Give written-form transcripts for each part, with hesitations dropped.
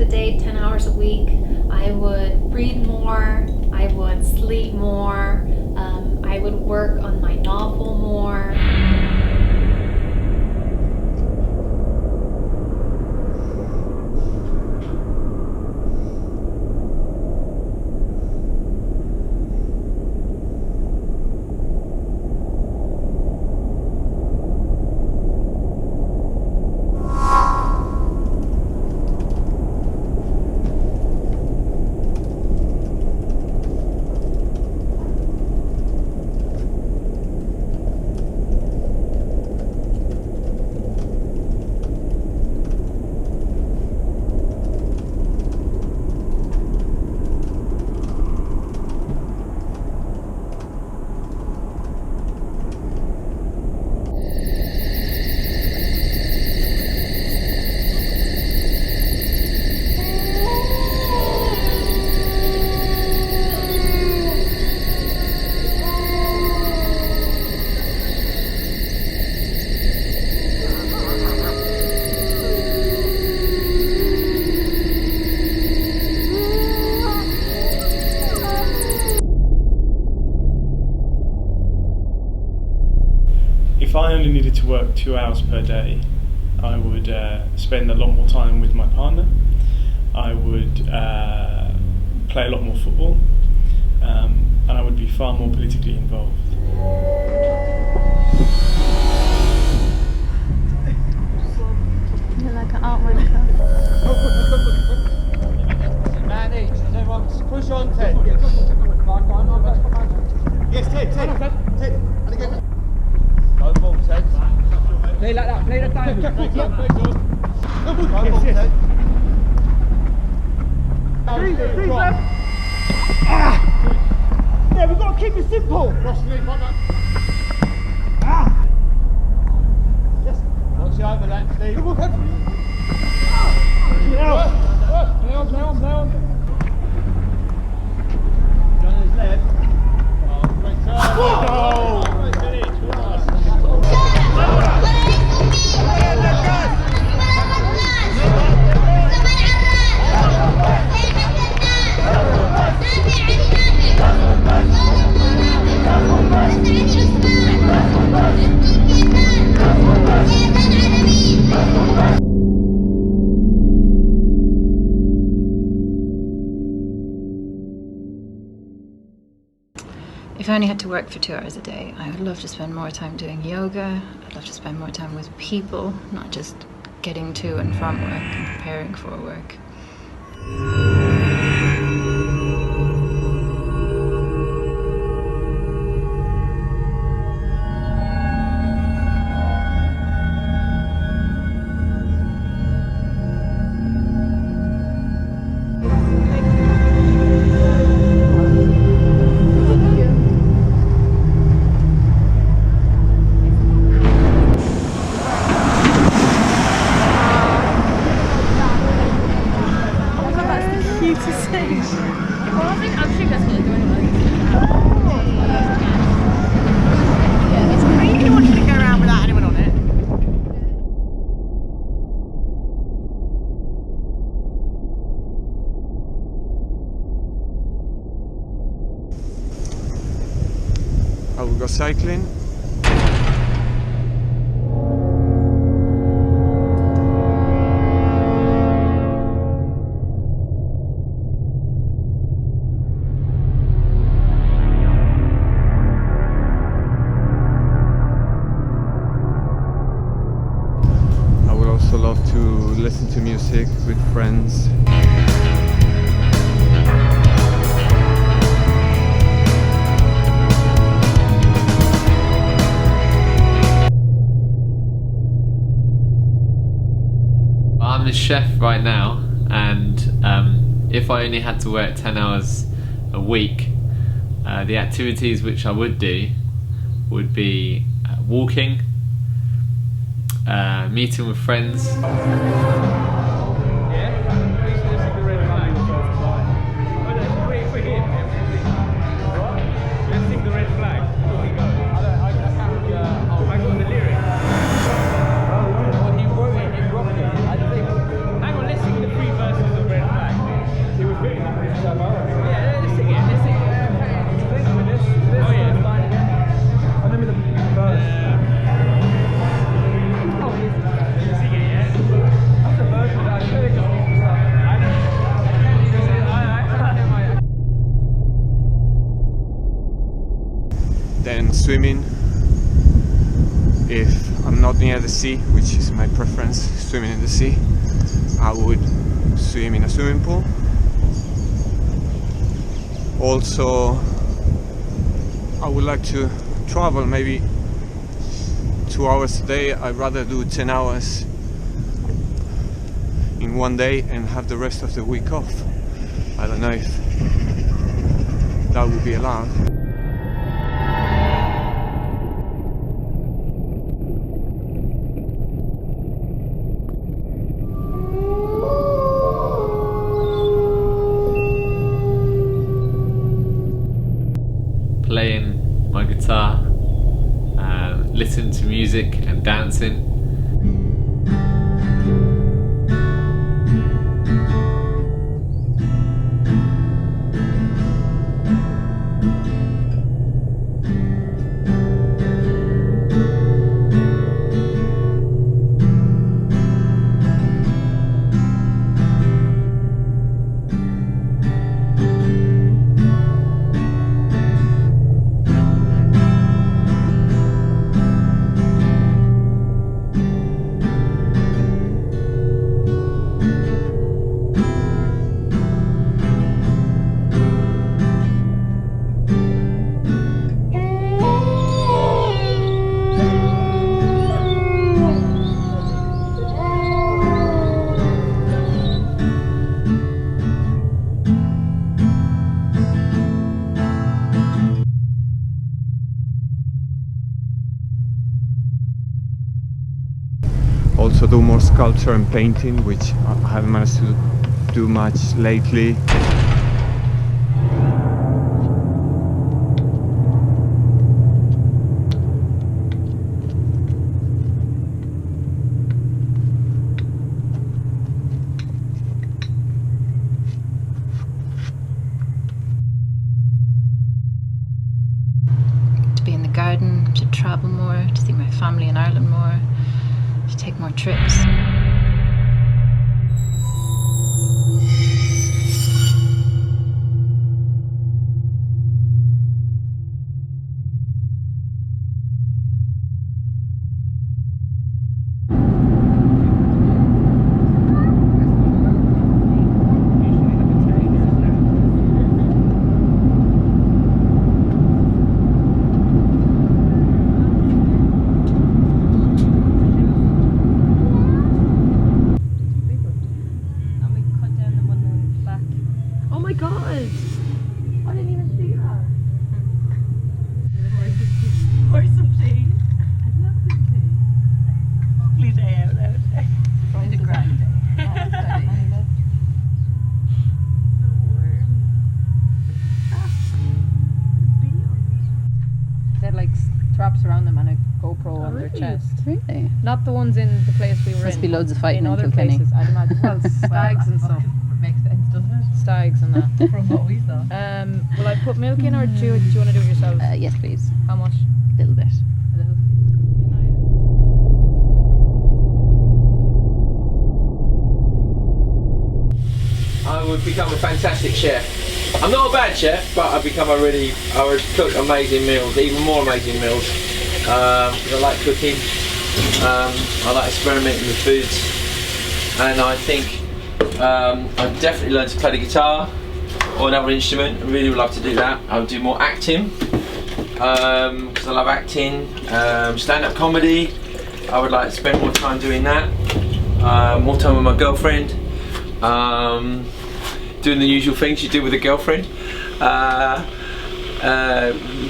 day, 10 hours a week, I would read more, I would sleep more, I would work on my novel more. If I only needed to work 2 hours per day, I would spend a lot more time with my partner. I would play a lot more football, and I would be far more politically involved. You're like an art wanker. Man each, everyone push on, Ted. Yes. Yes, Ted. Ted. And again. Go ball, Ted. Play like that, play that down. Go ball, Ted. Three left. Yeah, we've got to keep it simple. Cross the knee, partner. Yes. Watch the overlap, Steve. Go ball, Ted. Play on. John is left. Oh, great turn. Oh! If I only had to work for 2 hours a day, I would love to spend more time doing yoga. I'd love to spend more time with people, not just getting to and from work and preparing for work. I will go cycling. I would also love to listen to music with friends. I'm the chef right now, and if I only had to work 10 hours a week, the activities which I would do would be walking, meeting with friends. Hang on, let's sing the three verses of Red If I'm not near the sea, which is my preference, swimming in the sea, I would swim in a swimming pool. Also, I would like to travel maybe 2 hours a day. I'd rather do 10 hours in one day and have the rest of the week off. I don't know if that would be allowed. Playing my guitar, listening to music and dancing. Also do more sculpture and painting, which I haven't managed to do much lately. To be in the garden, to travel more, to see my family in Ireland more, to take more trips. Straps around them and a GoPro on their chest. Really? Not the ones in the place we were Must in. be loads of fighting in in other Kilkenny. places. I'd imagine. Well, stags and stuff. Makes sense, doesn't it? Stags and that. From what we saw. Will I put milk in, or do you want to do it yourself? Yes, please. How much? A little bit. A little. I would become a fantastic chef. I'm not a bad chef, but I would cook amazing meals, even more amazing meals. Because I like cooking, I like experimenting with foods, and I think I've definitely learned to play the guitar or another instrument. I really would love to do that. I would do more acting, because I love acting. Stand-up comedy, I would like to spend more time doing that. More time with my girlfriend. Doing the usual things you do with a girlfriend.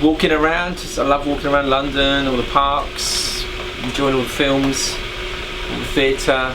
Walking around, I love walking around London, all the parks, enjoying all the films, all the theatre.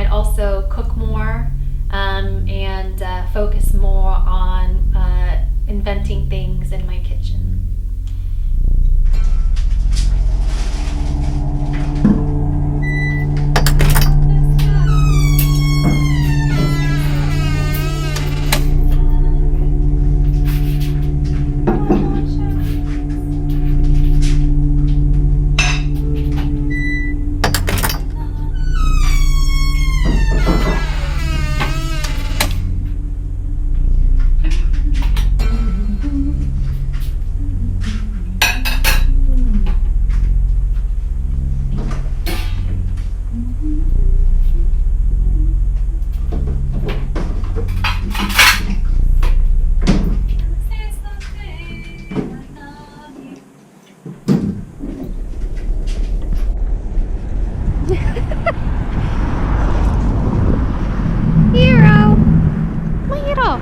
I'd also cook more and focus more on inventing things in my kitchen. Hero! Hero!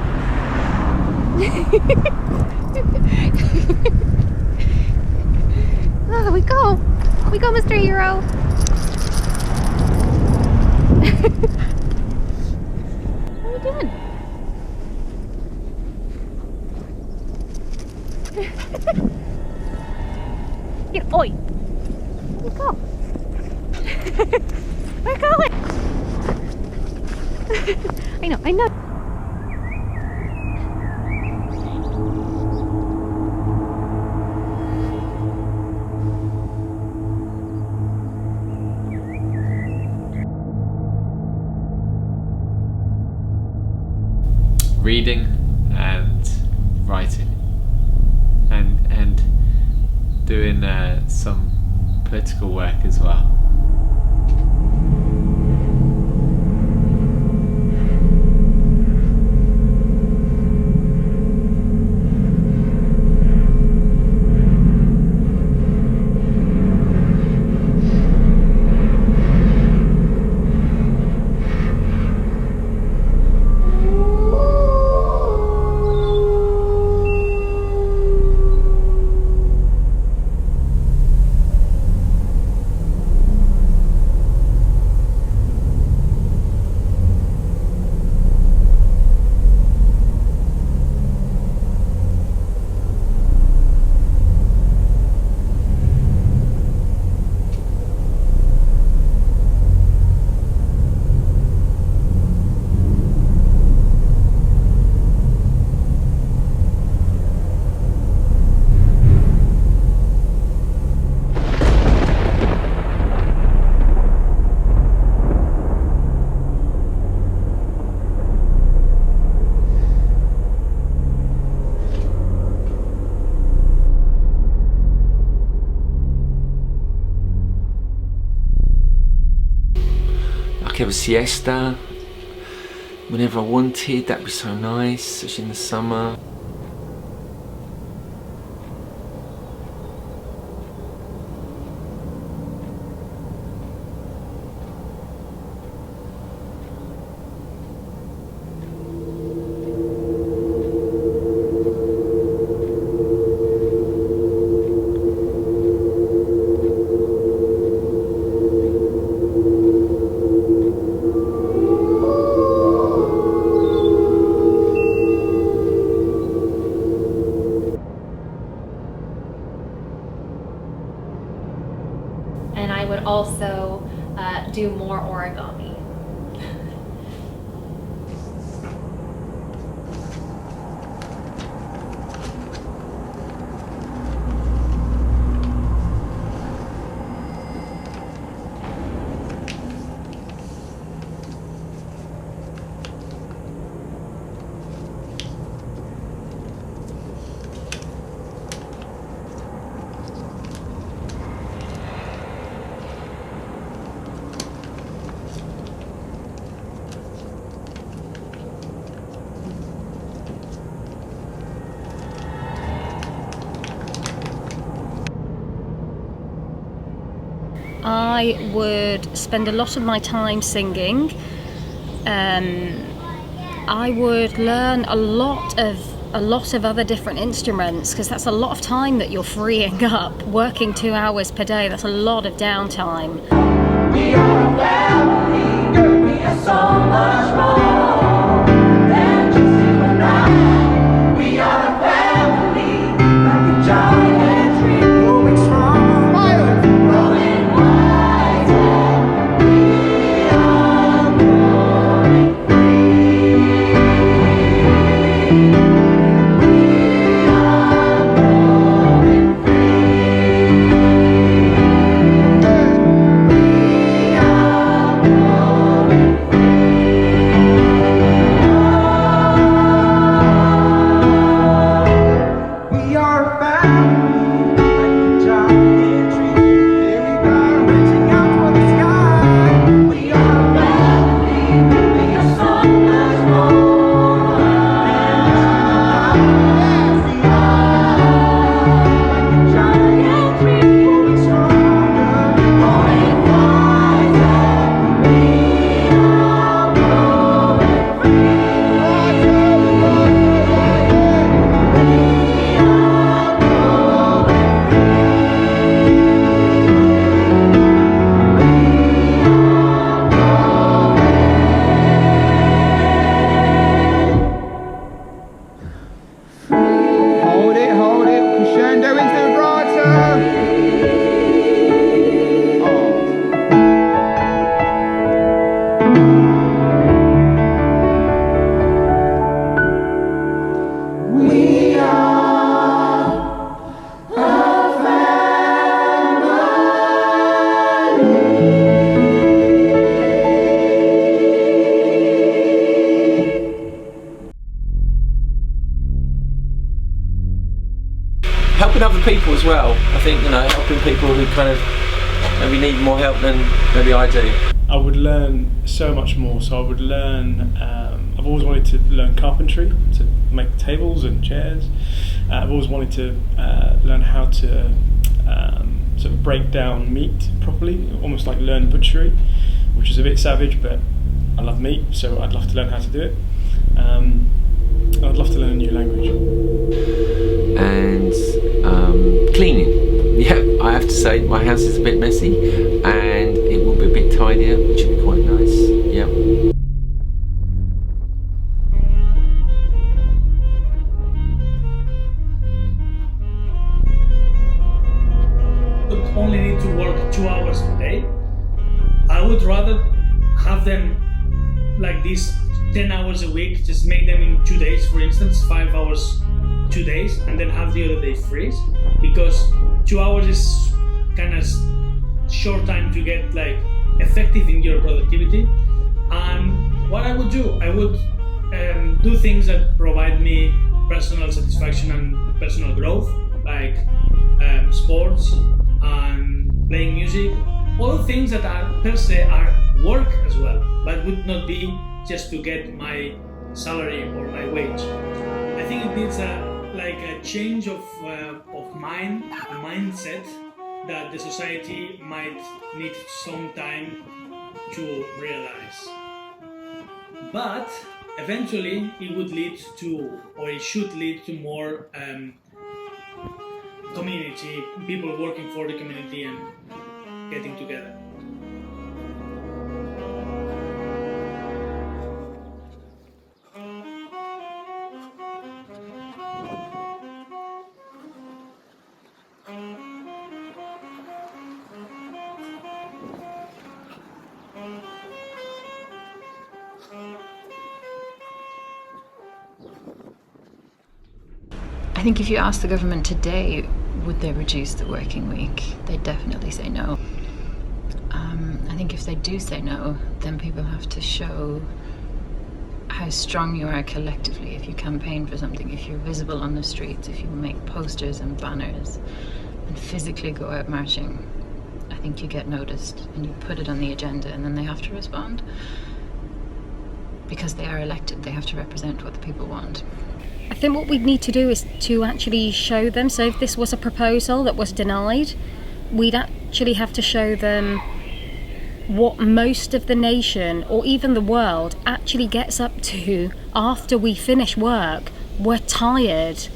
Oh, we go! We go, Mr. Hero! What are you doing? Get, oi! Where you go? We're going! I know. Reading and writing and doing some political work as well. I could have a siesta whenever I wanted. That'd be so nice, especially in the summer. And I would also do more origami. I would spend a lot of my time singing. I would learn a lot of other different instruments, because that's a lot of time that you're freeing up. Working 2 hours per day, that's a lot of downtime. We are a family, girl, we are Helping other people as well. I think, you know, helping people who kind of maybe need more help than maybe I do. I would learn so much more. So I would learn, I've always wanted to learn carpentry, to make tables and chairs. I've always wanted to learn how to sort of break down meat properly, almost like learn butchery, which is a bit savage, but I love meat, so I'd love to learn how to do it. I'd love to learn a new language. And cleaning. Yeah, I have to say my house is a bit messy and it will be a bit tidier, which will be quite nice. Yeah. Would only need to work 2 hours a day. I would rather have them like this 10 hours a week, just make them in 2 days, for instance, 5 hours 2 days, and then have the other day free, because 2 hours is kind of short time to get like effective in your productivity. And what I would do, I would do things that provide me personal satisfaction and personal growth, like sports and playing music, all things that are per se are work as well, but would not be just to get my salary or my wage. I think it needs a change of mind, a mindset that the society might need some time to realize. But eventually it would lead to, or it should lead to more community, people working for the community and getting together. I think if you ask the government today, would they reduce the working week? They'd definitely say no. I think if they do say no, then people have to show how strong you are collectively. If you campaign for something, if you're visible on the streets, if you make posters and banners and physically go out marching, I think you get noticed and you put it on the agenda, and then they have to respond. Because they are elected, they have to represent what the people want. I think what we'd need to do is to actually show them. So if this was a proposal that was denied, we'd actually have to show them what most of the nation, or even the world, actually gets up to after we finish work. We're tired.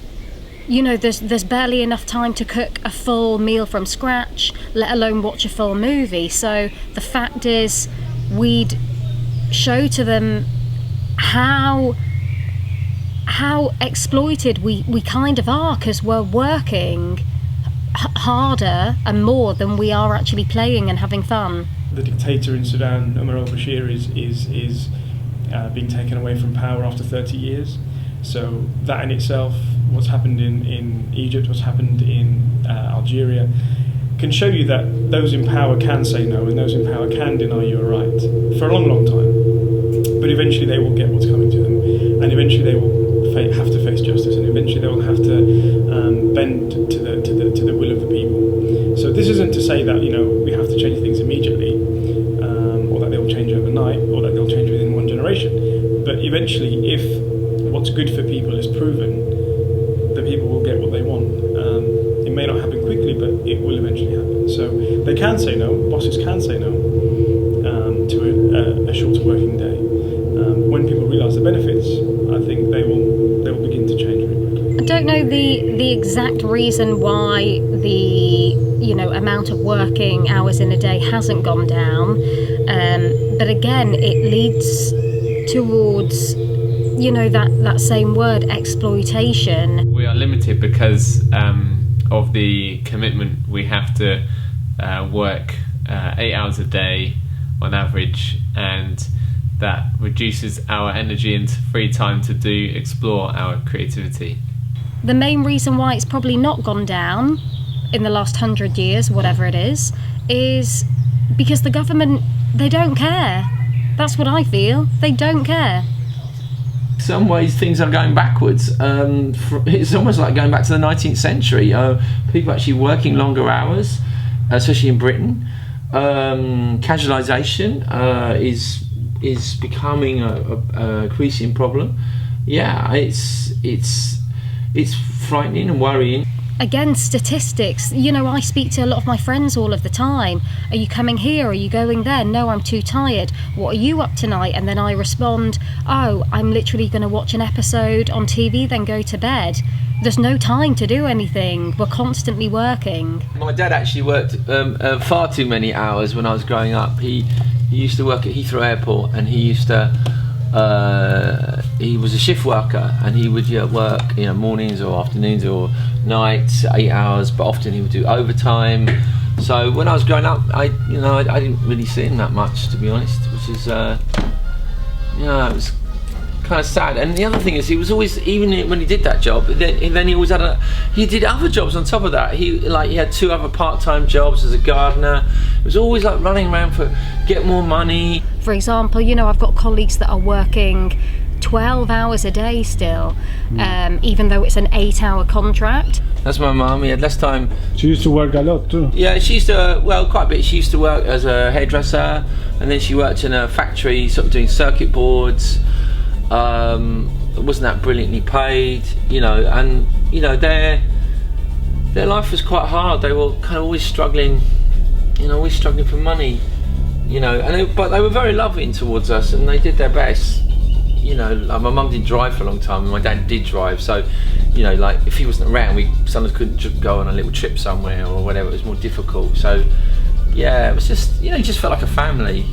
You know, there's barely enough time to cook a full meal from scratch, let alone watch a full movie. So the fact is, we'd show to them how exploited we kind of are, because we're working harder and more than we are actually playing and having fun. The dictator in Sudan, Omar al-Bashir, is being taken away from power after 30 years. So that in itself, what's happened in Egypt, what's happened in Algeria, can show you that those in power can say no, and those in power can deny you a right for a long, long time. But eventually they will get what's coming to them, and eventually they will have to face justice, and eventually they will have to bend to the will of the people. So this isn't to say that we have to change things immediately, or that they will change overnight, or that they'll change within one generation. But eventually, if what's good for people is proven, the people will get what they want. It may not happen quickly, but it will eventually happen. So they can say no, bosses can say no to a shorter working day. When people realise the benefits, I think they will begin to change very quickly. I don't know the exact reason why the amount of working hours in a day hasn't gone down, but again, it leads towards that same word, exploitation. We are limited because of the commitment. We have to work 8 hours a day on average, and that reduces our energy into free time to explore our creativity. The main reason why it's probably not gone down in the last 100 years, whatever it is because the government, they don't care. That's what I feel. They don't care. In some ways things are going backwards. It's almost like going back to the 19th century. People actually working longer hours, especially in Britain. Casualisation is becoming a increasing problem. Yeah, it's frightening and worrying. Again, statistics. I speak to a lot of my friends all of the time. Are you coming here? Are you going there? No, I'm too tired. What are you up tonight? And then I respond, oh, I'm literally going to watch an episode on TV, then go to bed. There's no time to do anything. We're constantly working. My dad actually worked far too many hours when I was growing up. He used to work at Heathrow Airport, and he was a shift worker, and he would work mornings or afternoons or nights, 8 hours, but often he would do overtime. So when I was growing up, I didn't really see him that much, to be honest, which is it was kind of sad. And the other thing is, he was always, even when he did that job, then he always he did other jobs on top of that. He had 2 other part-time jobs as a gardener. It was always like running around for get more money. For example, I've got colleagues that are working 12 hours a day still, even though it's an 8-hour contract. That's my mum. He had less time. She used to work a lot too. Yeah, she used to, quite a bit. She used to work as a hairdresser, and then she worked in a factory, sort of doing circuit boards. It wasn't that brilliantly paid, and their life was quite hard. They were kind of always struggling, always struggling for money, but they were very loving towards us, and they did their best. My mum didn't drive for a long time, and my dad did drive, so if he wasn't around, we sometimes couldn't go on a little trip somewhere or whatever. It was more difficult. So yeah, it was just it just felt like a family.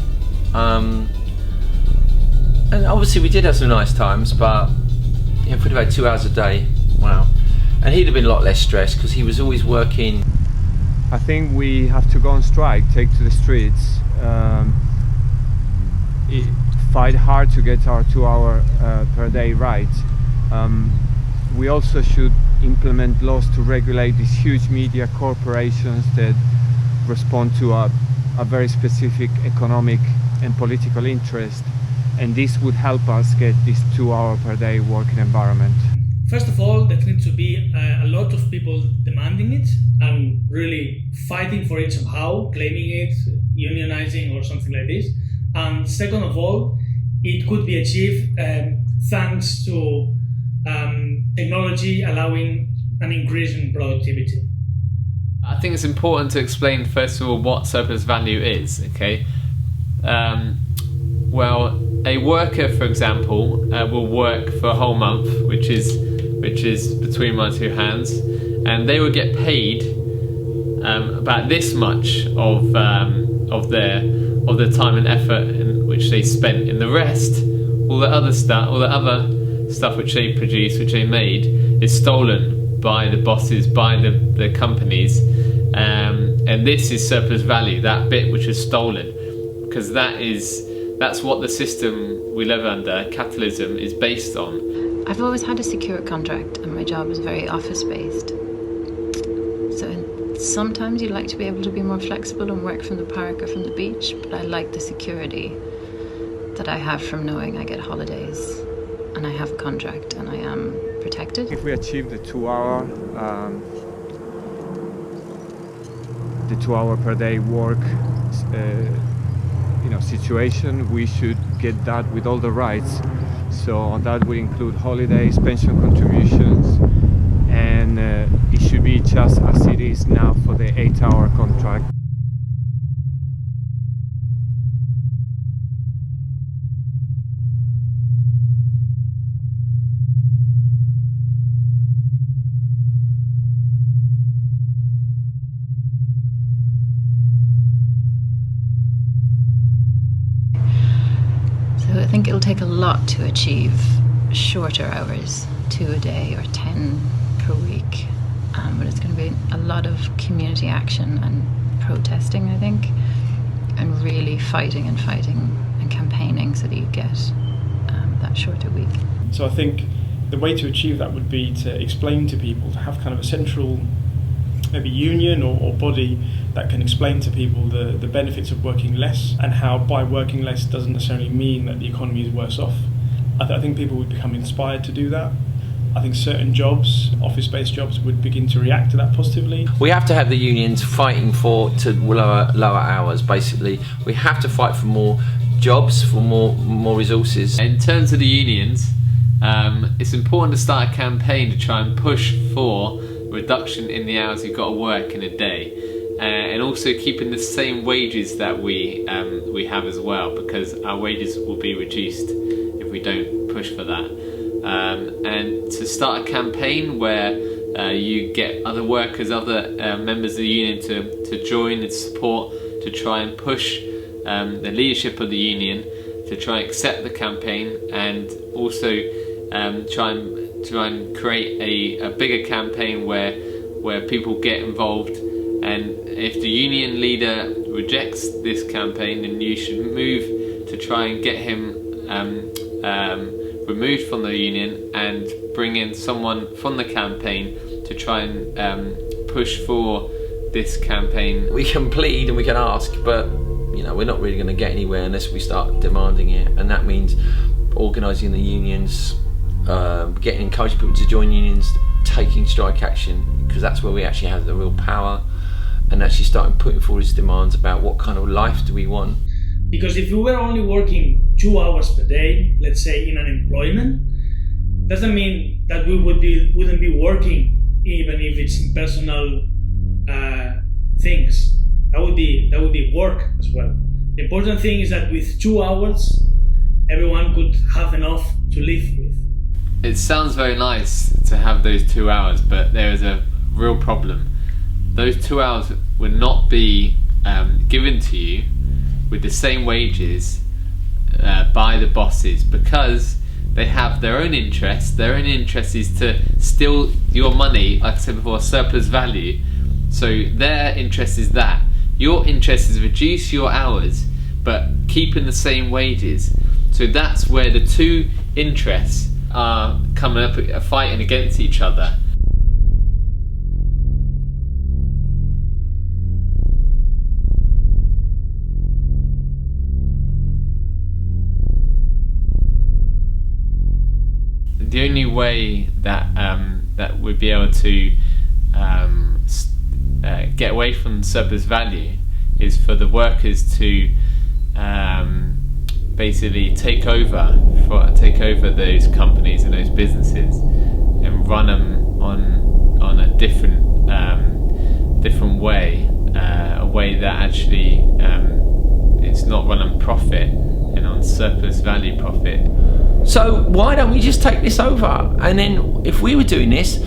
And obviously we did have some nice times, but if we'd have had 2 hours a day, wow. And he'd have been a lot less stressed because he was always working. I think we have to go on strike, take to the streets, fight hard to get our 2 hour per day right. We also should implement laws to regulate these huge media corporations that respond to a very specific economic and political interest. And this would help us get this 2 hour per day working environment. First of all, there needs to be a lot of people demanding it and really fighting for it somehow, claiming it, unionizing or something like this. And second of all, it could be achieved thanks to technology allowing an increase in productivity. I think it's important to explain first of all what surplus value is, okay? Well, a worker, for example, will work for a whole month, which is between my 2 hands, and they will get paid about this much of their of the time and effort in which they spent in the rest, all the other stuff which they produced, which they made, is stolen by the bosses, by the companies, and this is surplus value, that bit which is stolen, because that's what the system we live under, capitalism, is based on. I've always had a secure contract and my job is very office-based. So sometimes you'd like to be able to be more flexible and work from the park or from the beach, but I like the security that I have from knowing I get holidays and I have a contract and I am protected. If we achieve the 2 hour per day work situation, we should get that with all the rights. So that will include holidays, pension contributions, and it should be just as it is now for the 8-hour contract. So I think it'll take a lot to achieve shorter hours, 2 a day or 10 per week, but it's going to be a lot of community action and protesting, I think, and really fighting and campaigning so that you get that shorter week. So I think the way to achieve that would be to explain to people, to have kind of a central maybe union or body that can explain to people the benefits of working less, and how by working less doesn't necessarily mean that the economy is worse off. I think people would become inspired to do that. I think certain jobs, office-based jobs, would begin to react to that positively. We have to have the unions fighting to lower hours, basically. We have to fight for more jobs, for more resources. In terms of the unions, it's important to start a campaign to try and push for reduction in the hours you've got to work in a day, and also keeping the same wages that we have as well, because our wages will be reduced if we don't push for that. And to start a campaign where you get other workers, other members of the union to join and support, to try and push the leadership of the union to try and accept the campaign, and also try and create a bigger campaign where people get involved. And if the union leader rejects this campaign, then you should move to try and get him removed from the union and bring in someone from the campaign to try and push for this campaign. We can plead and we can ask, but we're not really going to get anywhere unless we start demanding it, and that means organising the unions, encouraging people to join unions, taking strike action, because that's where we actually have the real power, and actually starting putting forward his demands about what kind of life do we want. Because if we were only working 2 hours per day, let's say in unemployment, doesn't mean that we wouldn't be working, even if it's in personal things. That would be work as well. The important thing is that with 2 hours, everyone could have enough to live with. It sounds very nice to have those 2 hours, but there is a real problem. Those 2 hours would not be given to you with the same wages by the bosses, because they have their own interests. Their own interest is to steal your money, like I said before, surplus value. So their interest is that. Your interest is reduce your hours, but keeping the same wages. So that's where the two interests are coming up, fighting against each other. The only way that that we'd be able to get away from surplus value is for the workers to basically take over those companies and those businesses and run them on a different way, a way that actually it's not run on profit and on surplus value profit. So why don't we just take this over? And then if we were doing this,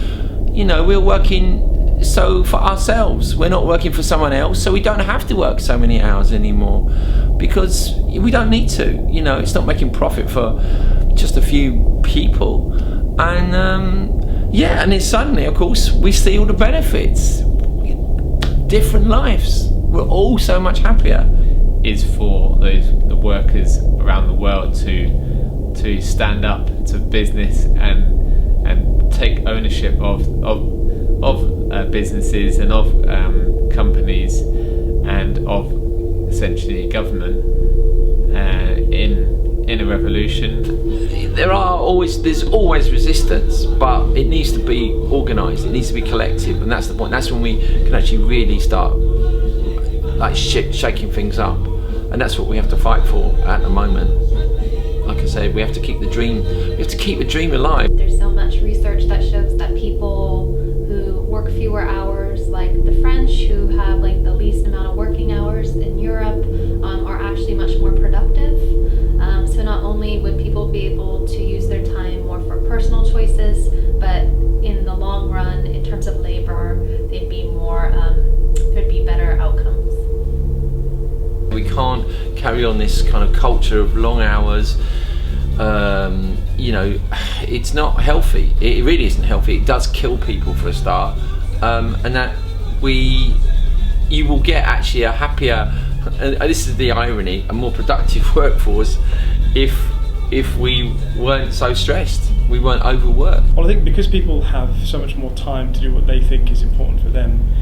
we're working so for ourselves, we're not working for someone else, so we don't have to work so many hours anymore because we don't need to. You know, it's not making profit for just a few people, and and then suddenly, of course, we see all the benefits. Different lives. We're all so much happier. Is for the workers around the world to stand up to business and take ownership of businesses and of companies and of essentially government in a revolution. There's always resistance, but it needs to be organised, it needs to be collective, and that's the point. That's when we can actually really start like shaking things up, and that's what we have to fight for at the moment. Like I say, we have to keep the dream alive. There's so much research that shows that people who work fewer hours, like the French who have like the least amount of working hours in Europe, are actually much more productive. So not only would people be able to use their time more for personal choices, but in the long run, in terms of labor, they'd be more, there'd be better outcomes. We can't carry on this kind of culture of long hours. You know, it's not healthy. It really isn't healthy. It does kill people for a start, and that you will get actually a happier, and this is the irony, a more productive workforce if we weren't so stressed, we weren't overworked. Well, I think because people have so much more time to do what they think is important for them,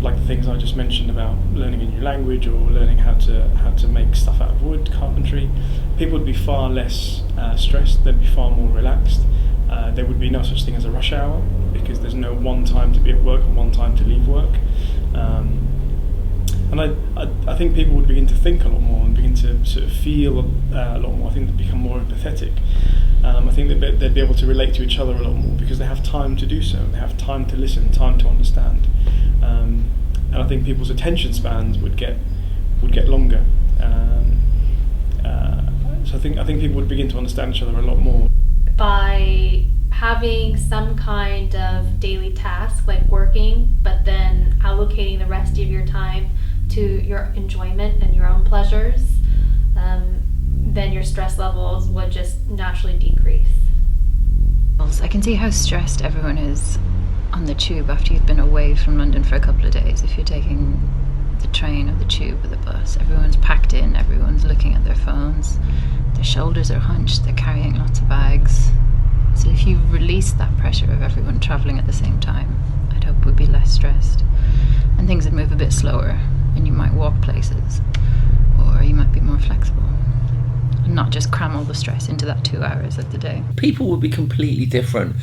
like the things I just mentioned about learning a new language or learning how to make stuff out of wood, carpentry, people would be far less stressed, they'd be far more relaxed. There would be no such thing as a rush hour because there's no one time to be at work and one time to leave work. And I think people would begin to think a lot more and begin to sort of feel a lot more. I think they'd become more empathetic. I think they'd be able to relate to each other a lot more because they have time to do so. They have time to listen, time to understand. And I think people's attention spans would get longer. So I think people would begin to understand each other a lot more. By having some kind of daily task like working, but then allocating the rest of your time to your enjoyment and your own pleasures, then your stress levels would just naturally decrease. I can see how stressed everyone is on the tube after you've been away from London for a couple of days. If you're taking the train or the tube or the bus, everyone's packed in, everyone's looking at their phones, their shoulders are hunched, they're carrying lots of bags. So if you release that pressure of everyone travelling at the same time, I'd hope we'd be less stressed and things would move a bit slower and you might walk places or you might be more flexible and not just cram all the stress into that 2 hours of the day. People would be completely different.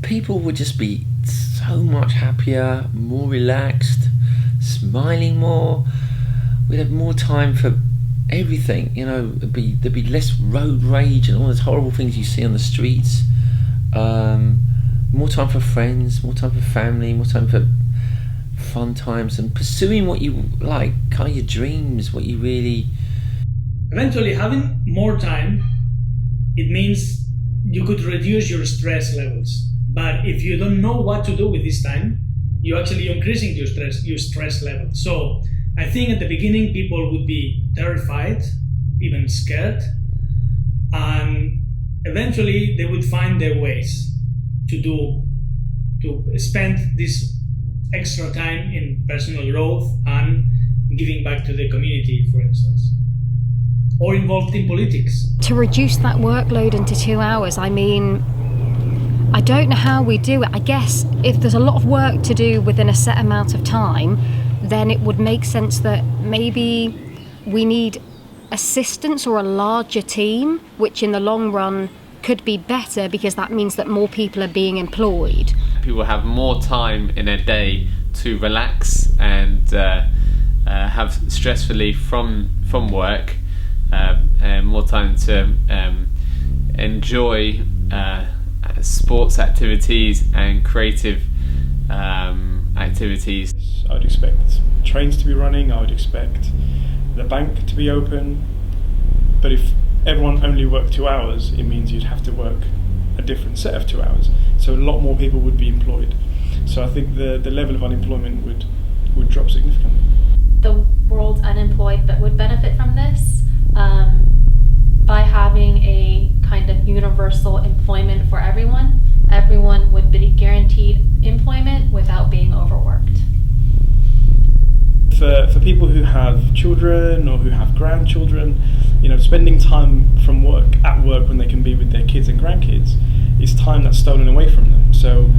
People would just be so much happier, more relaxed, smiling more. We'd have more time for everything, you know. There'd be less road rage and all those horrible things you see on the streets. More time for friends, more time for family, more time for fun times and pursuing what you like, kind of your dreams, what you really... Eventually, having more time, it means you could reduce your stress levels. But if you don't know what to do with this time, you're actually increasing your stress level. So I think at the beginning people would be terrified, even scared, and eventually they would find their ways to spend this extra time in personal growth and giving back to the community, for instance, or involved in politics. To reduce that workload into 2 hours, I mean, I don't know how we do it. I guess if there's a lot of work to do within a set amount of time, then it would make sense that maybe we need assistance or a larger team, which in the long run could be better because that means that more people are being employed. People have more time in a day to relax and have stress relief from work, and more time to enjoy sports activities and creative activities. I would expect trains to be running, I would expect the bank to be open, but if everyone only worked 2 hours, it means you'd have to work a different set of 2 hours, so a lot more people would be employed. So I think the level of unemployment would drop significantly. The world's unemployed that would benefit from this by having a kind of universal employment for everyone. Everyone would be guaranteed employment without being overworked. For people who have children or who have grandchildren, spending time at work when they can be with their kids and grandkids is time that's stolen away from them. So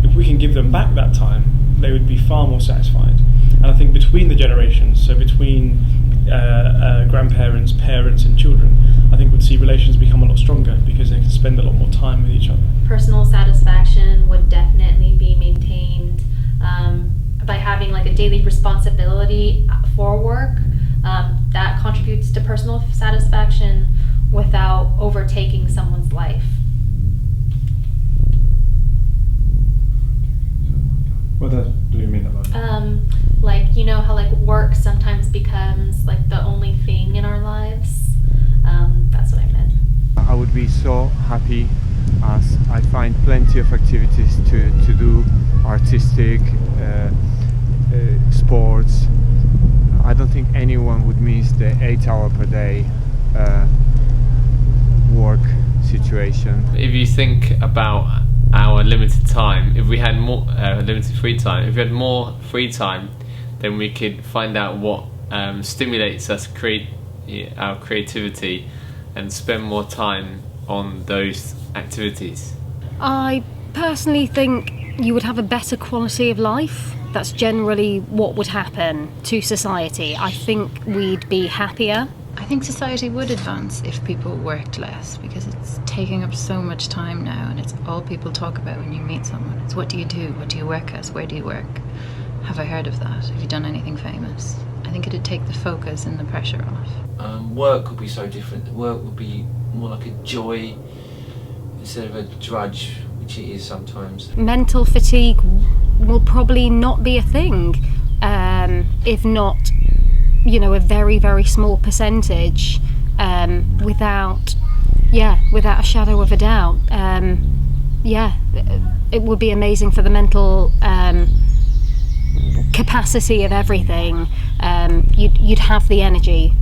if we can give them back that time, they would be far more satisfied. And I think between the generations, so between grandparents, parents and children, I think we'd see relations become a lot stronger because they can spend a lot more time with each other. Personal satisfaction would definitely be maintained by having like a daily responsibility for work. That contributes to personal satisfaction without overtaking someone's life. What do you mean about that? Like, you know how like work sometimes becomes like the only thing in our lives? That's what I meant. I would be so happy as I find plenty of activities to do, artistic, sports. I don't think anyone would miss the 8-hour per day work situation. If you think about our limited time, if we had more limited free time, if we had more free time, then we could find out what stimulates us, our creativity, and spend more time on those activities. I personally think you would have a better quality of life. That's generally what would happen to society. I think we'd be happier. I think society would advance if people worked less, because it's taking up so much time now, and it's all people talk about when you meet someone. It's what do you do? What do you work as? Where do you work? Have I heard of that? Have you done anything famous? I think it'd take the focus and the pressure off. Work would be so different. Work would be more like a joy instead of a drudge, which it is sometimes. Mental fatigue will probably not be a thing, if not, a very, very small percentage, without a shadow of a doubt. It would be amazing for the mental capacity of everything. You'd have the energy